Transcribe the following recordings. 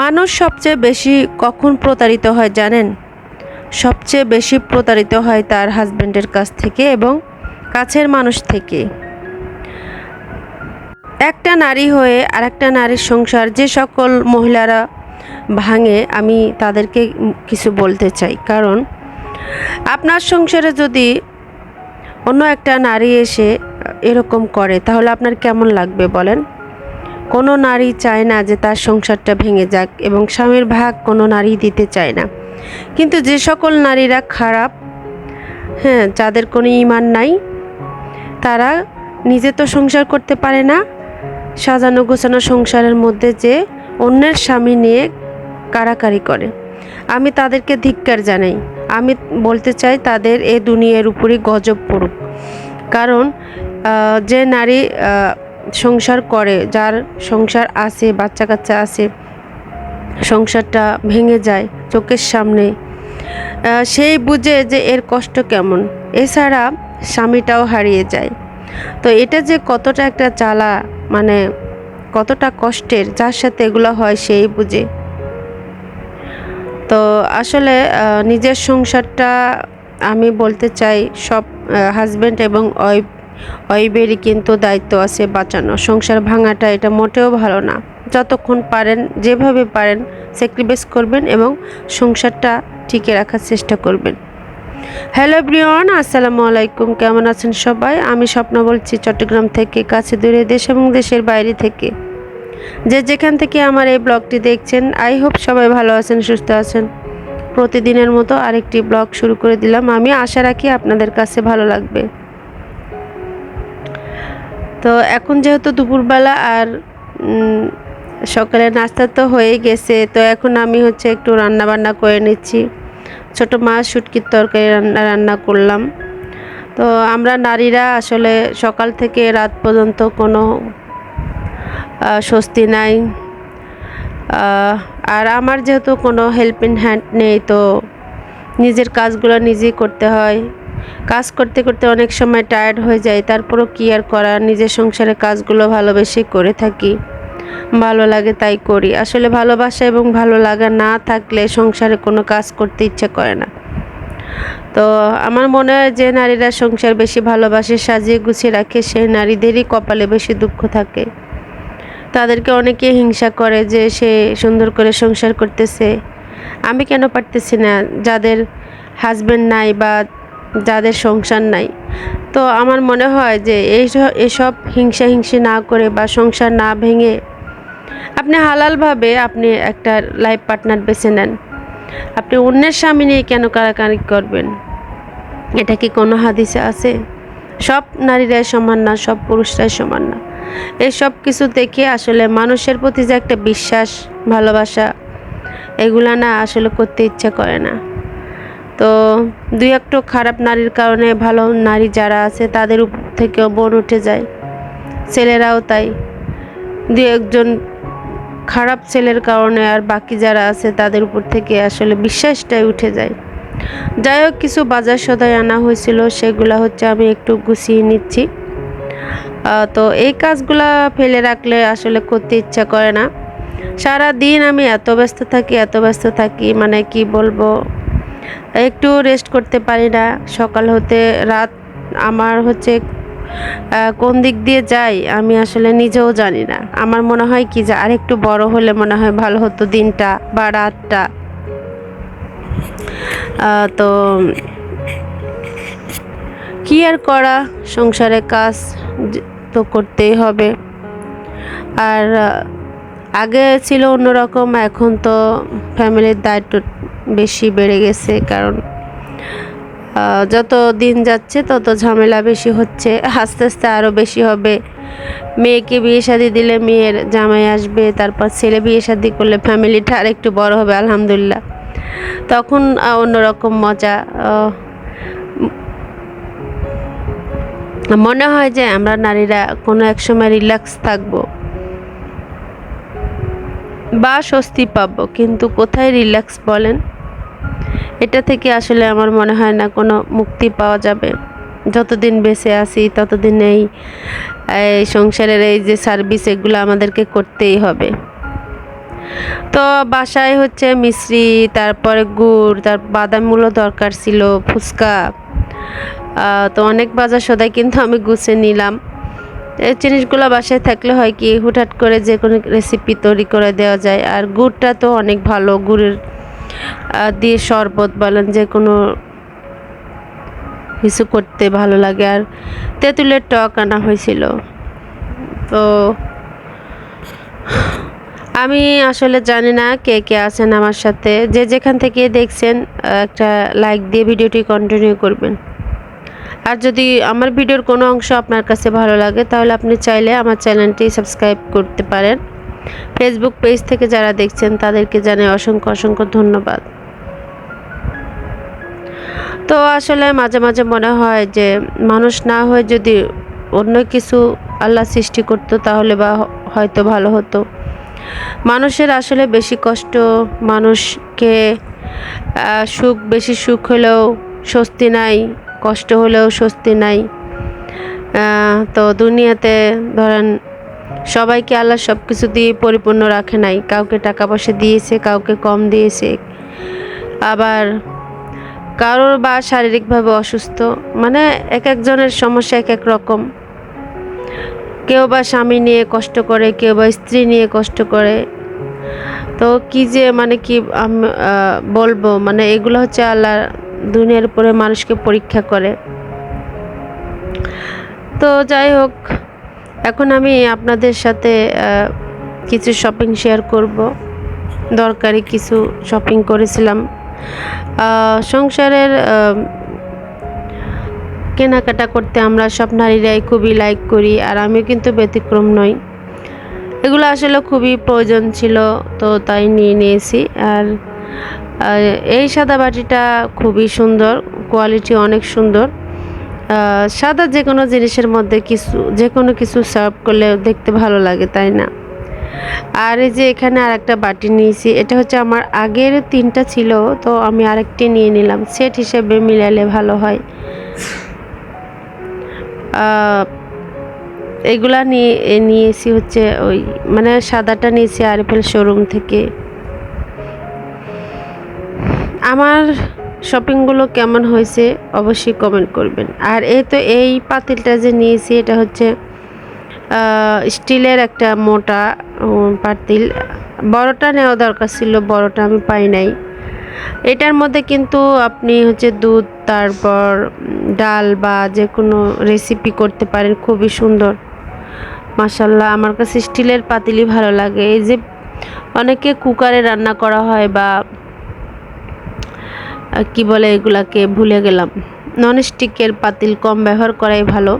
মানুষ সবচেয়ে বেশি কখন প্রতারিত হয় জানেন? সবচেয়ে বেশি প্রতারিত হয় তার হাজবেন্ডের কাছ থেকে এবং কাছের মানুষ থেকে। একটা নারী হয়ে আরেকটা নারীর সংসার যে সকল মহিলারা ভাঙে, আমি তাদেরকে কিছু বলতে চাই। কারণ আপনার সংসারে যদি অন্য একটা নারী এসে এরকম করে তাহলে আপনার কেমন লাগবে বলেন? কোনো নারী চায় না যে তার সংসারটা ভেঙে যাক, এবং স্বামীর ভাগ কোনো নারী দিতে চায় না। কিন্তু যে সকল নারীরা খারাপ, যাদের কোনো ঈমান নাই, তারা নিজে তো সংসার করতে পারে না, সাজানো গোছানো সংসারের মধ্যে যে অন্যের স্বামী নিয়ে কাড়াকাড়ি করে, আমি তাদেরকে ধিক্কার জানাই। আমি বলতে চাই তাদের এ দুনিয়ার উপরই গজব পড়ুক। কারণ যে নারী সংসার করে, যার সংসার আছে, বাচ্চা কাচ্চা আছে, সংসারটা ভেঙে যায় চোখের সামনে, সেই বুঝে যে এর কষ্ট কেমন। এছাড়া স্বামীটাও হারিয়ে যায়। তো এটা যে কতটা একটা জ্বালা, মানে কতটা কষ্টের, যার সাথে এগুলো হয় সেই বুঝে। তো আসলে নিজের সংসারটা, আমি বলতে চাই সব হাজব্যান্ড এবং ওয়াইফেরই কিন্তু দায়িত্ব আছে বাঁচানো। সংসার ভাঙাটা এটা মোটেও ভালো না। যতক্ষণ পারেন, যেভাবে পারেন স্যাক্রিফাইস করবেন এবং সংসারটা টিকে রাখার চেষ্টা করবেন। হ্যালো এভরিওয়ান, আসসালামু আলাইকুম। কেমন আছেন সবাই? আমি স্বপ্ন বলছি চট্টগ্রাম থেকে, কাছে দূরে, দেশ এবং দেশের বাইরে থেকে, যে যেখান থেকে আমার এই ব্লগটি দেখছেন। আই হোপ সবাই ভালো আছেন, সুস্থ আছেন। প্রতিদিনের মতো আরেকটি ব্লগ শুরু করে দিলাম। আমি আশা রাখি আপনাদের কাছে ভালো লাগবে। তো এখন যেহেতু দুপুরবেলা আর সকালে নাস্তা তো হয়ে গেছে, তো এখন আমি একটু রান্না বান্না করে নিচ্ছি। ছোট মাছ শুটকির তরকারি রান্না করলাম। তো আমরা নারীরা আসলে সকাল থেকে রাত পর্যন্ত কোনো স্বস্তি নাই। আর আমার যেহেতু কোনো হেল্পিং হ্যান্ড নেই, তো নিজের কাজগুলো নিজেই করতে হয়। কাজ করতে করতে অনেক সময় টায়ার্ড হয়ে যায়, তারপরও কি আর করার, নিজের সংসারের কাজগুলো ভালোবেসে করে থাকি। ভালো লাগে তাই করি। আসলে ভালোবাসা এবং ভালো লাগা না থাকলে সংসারে কোনো কাজ করতে ইচ্ছে করে না। তো আমার মনে হয় যে নারীরা সংসার বেশি ভালোবাসে, সাজিয়ে গুছিয়ে রাখে, সেই নারীদেরই কপালে বেশি দুঃখ থাকে। তাদেরকে অনেকে হিংসা করে যে সে সুন্দর করে সংসার করতেছে, আমি কেন পারতেছি না, যাদের হাজবেন্ড নাই বা যাদের সংসার নাই। তো আমার মনে হয় যে এসব হিংসা না করে বা সংসার না ভেঙে আপনি হালালভাবে আপনি একটা লাইফ পার্টনার বেছে নেন। আপনি অন্যের স্বামী নিয়ে কেন কাড়াকাড়ি করবেন? এটা কি কোনো হাদিসে আছে? সব নারীরাই সমান না, সব পুরুষরাই সমান না। এই সব কিছু দেখে আসলে মানুষের প্রতি যে একটা বিশ্বাস, ভালোবাসা, এগুলা না আসলে করতে ইচ্ছা করে না। তো দুই একটু খারাপ নারীর কারণে ভালো নারী যারা আছে তাদের উপর থেকেও বোন উঠে যায়। ছেলেরাও তাই, দুই একজন খারাপ ছেলের কারণে আর বাকি যারা আছে তাদের উপর থেকে আসলে বিশ্বাসটাই উঠে যায়। যাই হোক, কিছু বাজার সদাই আনা হয়েছিল, সেগুলো আমি একটু গুছিয়ে নিচ্ছি। তো এই কাজগুলা ফেলে রাখলে আসলে করতে ইচ্ছা করে না। সারা দিন আমি এত ব্যস্ত থাকি, মানে কি বলবো, একটু রেস্ট করতে পারি না। সকাল হতে রাত আমার কোন দিক দিয়ে যাই আমি আসলে নিজেও জানি না। আমার মনে হয় কি যে আরেকটু বড় হলে মনে হয় ভালো হতো দিনটা বা রাতটা। তো কি আর করা, সংসারে কাজ তো করতেই হবে। আর আগে ছিল অন্যরকম, এখন তো ফ্যামিলির দায়িত্ব বেশি বেড়ে গেছে। কারণ যত দিন যাচ্ছে তত ঝামেলা বেশি হচ্ছে, আস্তে আস্তে আরও বেশি হবে। মেয়েকে বিয়ে শাদি দিলে মেয়ের জামাই আসবে, তারপর ছেলে বিয়ে শাদি করলে ফ্যামিলিটা আর একটু বড় হবে আলহামদুলিল্লাহ। তখন অন্যরকম মজা। মনে হয় যে আমরা নারীরা কোনো এক সময় রিল্যাক্স থাকবো বা স্বস্তি পাবো, কিন্তু কোথায় রিল্যাক্স বলেন? এটা থেকে আসলে আমার মনে হয় না কোনো মুক্তি পাওয়া যাবে। যতদিন বেঁচে আছি ততদিন এই সংসারের এই যে সার্ভিস, এগুলো আমাদেরকে করতেই হবে। তো বাসায় হচ্ছে মিশ্রি, তারপরে গুড়, তার বাদামগুলো দরকার ছিল, ফুচকা, তো অনেক বাজার সদাই কিন্তু আমি গুছিয়ে নিলাম। এই জিনিসগুলো বাসায় থাকলে হয় কি হুটহাট করে যে কোনো রেসিপি তৈরি করে দেওয়া যায়। আর গুড়টা তো অনেক ভালো, গুড়ের দিয়ে শরবত বলেন যে কোনো কিছু করতে ভালো লাগে। আর তেঁতুলের টক আনা হয়েছিল। তো আমি আসলে জানি না কে কে আছেন আমার সাথে, যে যেখান থেকে দেখছেন একটা লাইক দিয়ে ভিডিওটি কন্টিনিউ করবেন। আর যদি আমার ভিডিওর কোনো অংশ আপনার কাছে ভালো লাগে তাহলে আপনি চাইলে আমার চ্যানেলটি সাবস্ক্রাইব করতে পারেন। ফেসবুক পেজ থেকে যারা দেখছেন তাদেরকে জানাই অসংখ্য অসংখ্য ধন্যবাদ। তো আসলে মাঝে মাঝে মনে হয় যে মানুষ না হয়ে যদি অন্য কিছু আল্লাহ সৃষ্টি করতো তাহলে বা হয়তো ভালো হতো। মানুষের আসলে বেশি কষ্ট, মানুষকে সুখ, বেশি সুখ হলেও স্বস্তি নাই, কষ্ট হলেও স্বস্তি নাই। তো দুনিয়াতে ধরেন সবাইকে আল্লাহ সব কিছু দিয়ে পরিপূর্ণ রাখে নাই। কাউকে টাকা পয়সা দিয়েছে, কাউকে কম দিয়েছে, আবার কারোর বা শারীরিকভাবে অসুস্থ, মানে এক একজনের সমস্যা এক এক রকম। কেউ বা স্বামী নিয়ে কষ্ট করে, কেউ বা স্ত্রী নিয়ে কষ্ট করে। তো কি যে মানে কি বলবো, মানে এগুলো হচ্ছে আল্লাহ দুনিয়ার উপরে মানুষকে পরীক্ষা করে। তো যাই হোক, এখন আমি আপনাদের সাথে কিছু শপিং শেয়ার করব। দরকারি কিছু শপিং করেছিলাম। সংসারের কেনাকাটা করতে আমরা সব নারীরাই খুবই লাইক করি, আর আমিও কিন্তু ব্যতিক্রম নই। এগুলো আসলে খুবই প্রয়োজন ছিল, তো তাই নিয়ে নিয়েছি। আর এই সাদা বাটিটা খুবই সুন্দর, কোয়ালিটি অনেক সুন্দর। সাদা যে কোনো জিনিসের মধ্যে যে কোনো কিছু সার্ভ করলে দেখতে ভালো লাগে, তাই না? আর এই যে এখানে আরেকটা বাটি নিয়েছি, এটা হচ্ছে আমার আগের 3টা ছিল, তো আমি আরেকটি নিয়ে নিলাম, সেট হিসেবে মিলালে ভালো হয়। এগুলা নিয়েছি হচ্ছে ওই মানে সাদাটা নিয়েছি আরএফএল শোরুম থেকে। আমার শপিংগুলো কেমন হয়েছে অবশ্যই কমেন্ট করবেন। আর এই পাতিলটা যে নিয়েছি এটা হচ্ছে স্টিলের একটা মোটা পাতিল। বড়টা নেওয়া দরকার ছিল, বড়টা আমি পাই নাই। এটার মধ্যে কিন্তু আপনি হচ্ছে দুধ, তারপর ডাল বা যে কোনো রেসিপি করতে পারেন, খুবই সুন্দর। মাশাল্লাহ, আমার কাছে স্টিলের পাতিলই ভালো লাগে। এই যে অনেকে কুকারে রান্না করা হয় বা কি বলে এগুলাকে ভুলে গেলাম, ননস্টিকের পাতিল কম ব্যবহার করাই ভালো।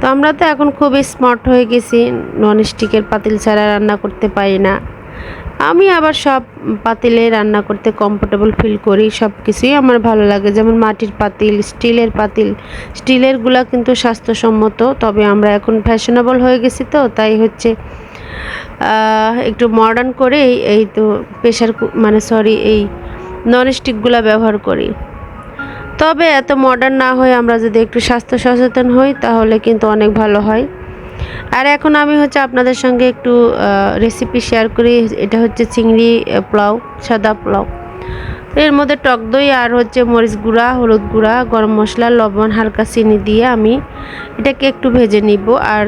তো আমরা তো এখন খুবই স্মার্ট হয়ে গেছি, ননস্টিকের পাতিল ছাড়া রান্না করতে পারি না। আমি আবার সব পাতিলে রান্না করতে কমফোর্টেবল ফিল করি, সব কিছুই আমার ভালো লাগে। যেমন মাটির পাতিল, স্টিলের পাতিল। স্টিলেরগুলা কিন্তু স্বাস্থ্যসম্মত, তবে আমরা এখন ফ্যাশনেবল হয়ে গেছি, তো তাই হচ্ছে একটু মডার্ন করে এই তো এই ননস্টিকগুলা ব্যবহার করি। তবে এত মডার্ন না হয়ে আমরা যদি একটু স্বাস্থ্য সচেতন হই তাহলে কিন্তু অনেক ভালো হয়। আর এখন আমি হচ্ছে আপনাদের সঙ্গে একটু রেসিপি শেয়ার করি। এটা হচ্ছে চিংড়ি পোলাও, সাদা পোলাও। এর মধ্যে টক দই আর হচ্ছে মরিচ গুঁড়া, হলুদ গুঁড়া, গরম মশলা, লবণ, হালকা চিনি দিয়ে আমি এটাকে একটু ভেজে নিব। আর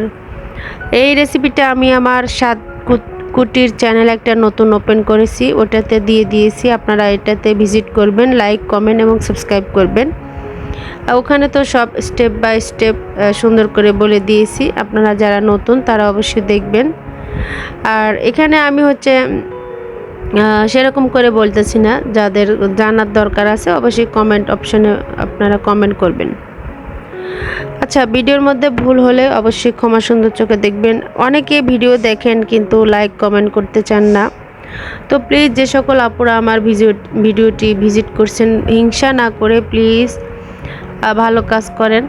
এই রেসিপিটা আমি আমার স্বাদ কুটির চ্যানেল একটা নতুন ওপেন করেছি, ওটাতে দিয়ে দিয়েছি। আপনারা এটাতে ভিজিট করবেন, লাইক, কমেন্ট এবং সাবস্ক্রাইব করবেন। ওখানে তো সব স্টেপ বাই স্টেপ সুন্দর করে বলে দিয়েছি। আপনারা যারা নতুন তারা অবশ্যই দেখবেন। আর এখানে আমি হচ্ছে সেরকম করে বলতেছি না, যাদের জানার দরকার আছে অবশ্যই কমেন্ট অপশনে আপনারা কমেন্ট করবেন। আচ্ছা, ভিডিওর মধ্যে ভুল হলে অবশ্যই ক্ষমা সুন্দর চোখে দেখবেন। অনেকে ভিডিও দেখেন কিন্তু লাইক কমেন্ট করতে চান না। তো প্লিজ যে সকল আপুরা আমার ভিডিওটি ভিজিট করছেন, হিংসা না করে প্লিজ ভালো কাজ করেন,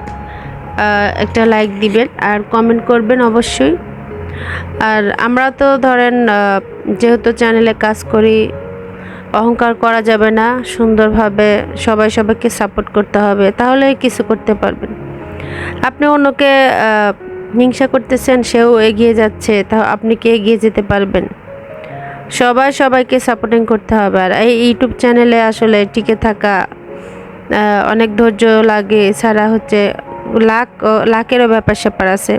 একটা লাইক দিবেন আর কমেন্ট করবেন অবশ্যই। আর আমরা তো ধরেন যেহেতু চ্যানেলে কাজ করি, অহংকার করা যাবে না, সুন্দরভাবে সবাইকে সাপোর্ট করতে হবে, তাহলে কিছু করতে পারবেন। আপনি অন্যকে হিংসা করতেছেন, সেও এগিয়ে যাচ্ছে, তা আপনি কি এগিয়ে যেতে পারবেন? সবাই সবাইকে সাপোর্টিং করতে হবে। আর এই ইউটিউব চ্যানেলে আসলে টিকে থাকা অনেক ধৈর্য লাগে, ছাড়া হচ্ছে লাখেরও ব্যাপার স্যাপার আছে।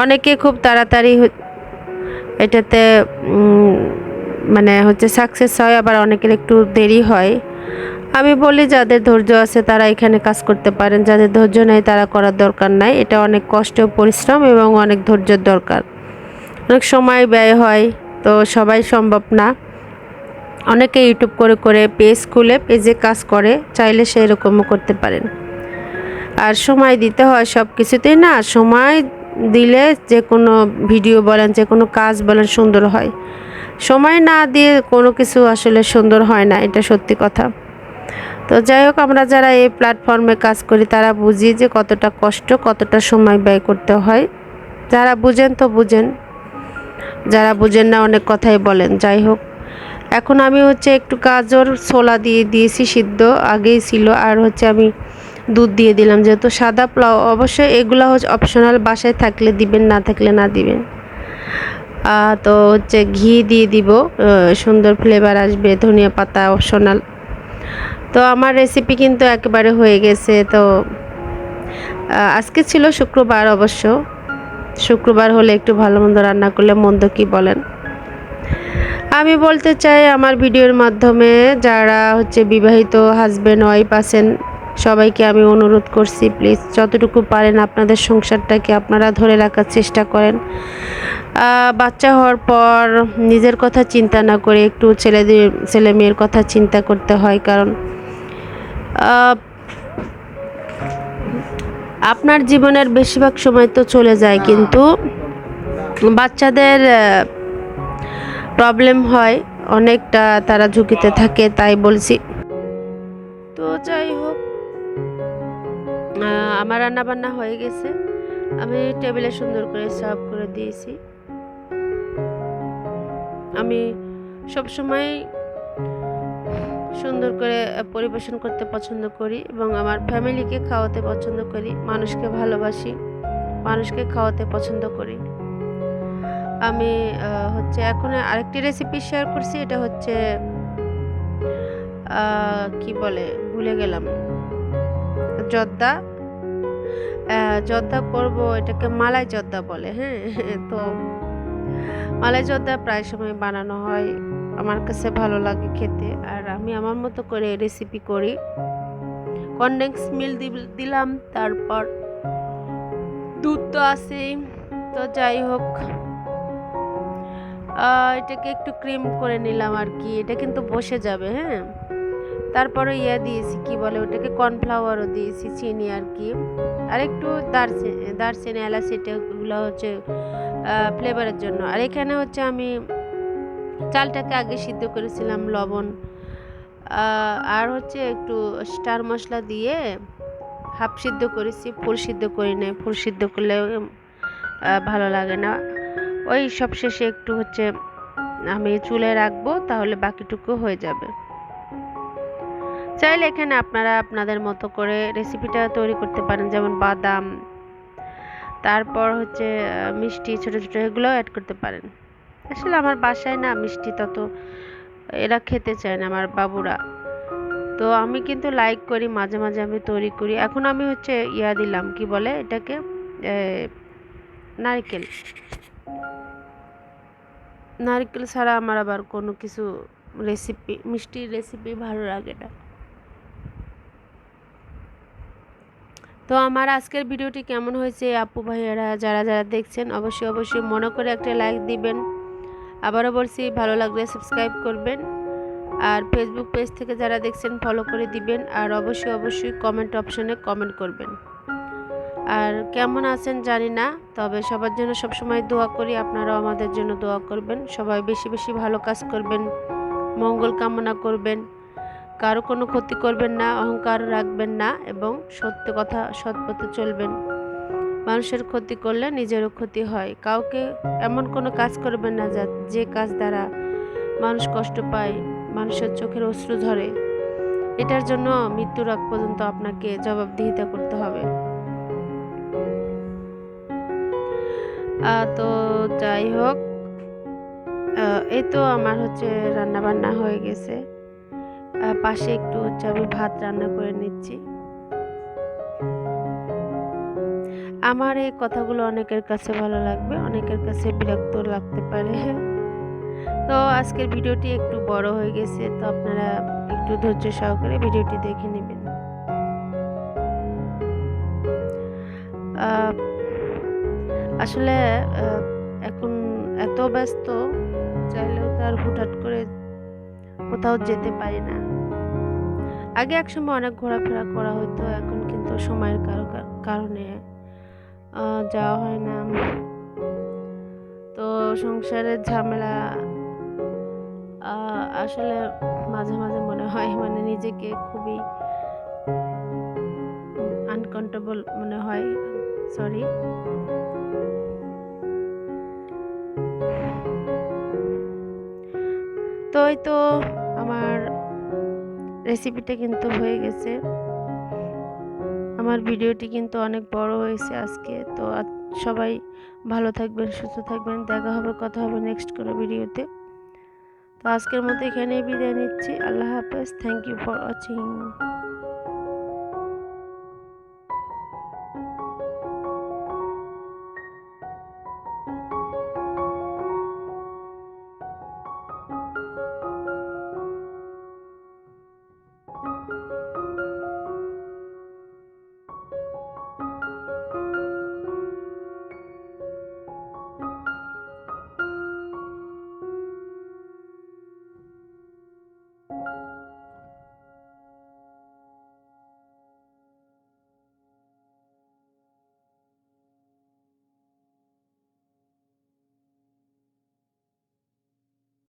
অনেকে খুব তাড়াতাড়ি এটাতে মানে হচ্ছে সাকসেস হয়, আবার অনেকের একটু দেরি হয়। আমি বলি যাদের ধৈর্য আছে তারা এখানে কাজ করতে পারেন, যাদের ধৈর্য নেই তারা করার দরকার নাই। এটা অনেক কষ্ট, পরিশ্রম এবং অনেক ধৈর্যের দরকার, অনেক সময় ব্যয় হয়, তো সবাই সম্ভব না। অনেকে ইউটিউব করে করে পেজ খুলে পেজে কাজ করে, চাইলে সেই রকমও করতে পারেন। আর সময় দিতে হয় সব কিছুতেই, না সময় দিলে যে কোনো ভিডিও বলেন, যে কোনো কাজ বলেন সুন্দর হয়। সময় না দিয়ে কোনো কিছু আসলে সুন্দর হয় না, এটা সত্যি কথা। তো যাই হোক, আমরা যারা এই প্ল্যাটফর্মে কাজ করি তারা বুঝি যে কতটা কষ্ট, কতটা সময় ব্যয় করতে হয়। যারা বুঝেন তো বুঝেন, যারা বুঝেন না অনেক কথাই বলেন। যাই হোক, এখন আমি হচ্ছে একটু গাজর ছোলা দিয়ে দিয়েছি, সিদ্ধ আগেই ছিল। আর হচ্ছে আমি দুধ দিয়ে দিলাম, যেহেতু সাদা পোলাও। অবশ্যই এগুলো হচ্ছে অপশনাল, বাসায় থাকলে দিবেন, না থাকলে না দিবেন। তো হচ্ছে ঘি দিয়ে দিব, সুন্দর ফ্লেভার আসবে, ধনিয়া পাতা অপশনাল। তো আমার রেসিপি কিন্তু একেবারে হয়ে গেছে। তো আজকে ছিল শুক্রবার, অবশ্য শুক্রবার হলে একটু ভালো মন্দ রান্না করলে মন্দ কি বলেন। আমি বলতে চাই আমার ভিডিওর মাধ্যমে যারা হচ্ছে বিবাহিত হাজব্যান্ড ওয়াইফ আছেন, সবাইকে আমি অনুরোধ করছি, প্লিজ যতটুকু পারেন আপনাদের সংসারটাকে আপনারা ধরে রাখার চেষ্টা করেন। বাচ্চা হওয়ার পর নিজের কথা চিন্তা না করে একটু ছেলে মেয়ের কথা চিন্তা করতে হয়, কারণ আপনার জীবনের বেশিরভাগ সময় তো চলে যায়, কিন্তু বাচ্চাদের প্রবলেম হয় অনেকটা, তারা ঝুঁকিতে থাকে, তাই বলছি। তো যাই হোক, আমার রান্না বান্না হয়ে গেছে, আমি টেবিলে সুন্দর করে সার্ভ করে দিয়েছি। আমি সবসময় সুন্দর করে পরিবেশন করতে পছন্দ করি এবং আমার ফ্যামিলিকে খাওয়াতে পছন্দ করি, মানুষকে ভালোবাসি, মানুষকে খাওয়াতে পছন্দ করি। আমি হচ্ছে এখন আরেকটি রেসিপি শেয়ার করছি, এটা হচ্ছে কি বলে ভুলে গেলাম, জর্দা। জর্দা করব, এটাকে মালাই জর্দা বলে। হ্যাঁ, তো মালাই জর্দা প্রায় সময় বানানো হয়, আমার কাছে ভালো লাগে খেতে। আর আমি আমার মতো করে রেসিপি করি। কনডেন্স মিল্ক দিলাম, তারপর দুধ তো আছেই। তো যাই হোক, এটাকে একটু ক্রিম করে নিলাম আর কি, এটা কিন্তু বসে যাবে। হ্যাঁ, তারপরে দিয়েছি, কি বলে ওটাকে, কর্নফ্লাওয়ারও দিয়েছি, চিনি আর কি, আর একটু দারচিনি এলাচ, এগুলো হচ্ছে ফ্লেভারের জন্য। আর এখানে হচ্ছে আমি চালটাকে আগে সিদ্ধ করেছিলাম, লবণ আর হচ্ছে একটু স্টার মশলা দিয়ে হাফ সিদ্ধ করেছি, ফুল সিদ্ধ করি নাই, ফুল সিদ্ধ করলে ভালো লাগে না। ওই সব শেষে একটু হচ্ছে আমি চুলে রাখবো, তাহলে বাকিটুকু হয়ে যাবে। চাইলে এখানে আপনারা আপনাদের মতো করে রেসিপিটা তৈরি করতে পারেন, যেমন বাদাম, তারপর হচ্ছে মিষ্টি ছোট ছোট, এগুলো অ্যাড করতে পারেন। আসলে আমার বাসায় না মিষ্টি তত এরা খেতে চায় না, আমার বাবুরা। তো আমি কিন্তু লাইক করি, মাঝে মাঝে আমি তৈরি করি। এখন আমি হচ্ছে দিলাম, কি বলে এটাকে, নারকেল। নারকেল ছাড়া আমার আবার কোনো কিছু রেসিপি, মিষ্টির রেসিপি ভালো লাগে না। তো আমার আজকের ভিডিওটি কেমন হয়েছে আপু ভাইয়ারা যারা যারা দেখছেন, অবশ্যই অবশ্যই মনে করে একটা লাইক দিবেন। আবারও বলছি, ভালো লাগলে সাবস্ক্রাইব করবেন। আর ফেসবুক পেজ থেকে যারা দেখছেন ফলো করে দিবেন। আর অবশ্যই অবশ্যই কমেন্ট অপশনে কমেন্ট করবেন। আর কেমন আছেন জানি না, তবে সবার জন্য সবসময় দোয়া করি, আপনারাও আমাদের জন্য দোয়া করবেন। সবাই বেশি বেশি ভালো কাজ করবেন, মঙ্গল কামনা করবেন, কারো কোনো ক্ষতি করবেন না, অহংকার রাখবেন না, এবং সত্য কথা, সৎ পথে চলবেন। মানুষের ক্ষতি করলে নিজেরও ক্ষতি হয়। কাউকে এমন কোনো কাজ করবেন না যে কাজ দ্বারা মানুষ কষ্ট পায়, মানুষের চোখের অশ্রু ঝরে। এটার জন্য মৃত্যুর আগ পর্যন্ত আপনাকে জবাবদিহিতা করতে হবে। তো যাই হোক, এই তো আমার হচ্ছে রান্না বান্না হয়ে গেছে। পাশে একটু হচ্ছে আমি ভাত রান্না করে নিচ্ছি। আমার এই কথাগুলো অনেকের কাছে ভালো লাগবে, অনেকের কাছে বিরক্ত লাগতে পারে। তো আজকের ভিডিওটি একটু বড় হয়ে গেছে, তো আপনারা একটু ধৈর্য সহকারে ভিডিওটি দেখে নেবেন। আহ, আসলে এখন এত ব্যস্ত, চাইলেও তো আর হুটহাট করে কোথাও যেতে পারি না। আগে একসময় অনেক ঘোরাফেরা করা হতো, এখন কিন্তু সময়ের কারণে যাওয়া হয় না। তো সংসারের ঝামেলা আসলে মাঝে মাঝে মনে হয় মানে নিজেকে খুবই আনকন্ট্রোলেবল মনে হয়। সরি। তো এই তো আমার রেসিপিটা কিন্তু হয়ে গেছে। আমার ভিডিওটি কিন্তু অনেক বড় হয়েছে আজকে। তো সবাই ভালো থাকবেন, সুস্থ থাকবেন। দেখা হবে, কথা হবে নেক্সট কোনো ভিডিওতে। তো আজকের মতো এখানেই বিদায় নিচ্ছি। আল্লাহ হাফেজ। Thank you for watching.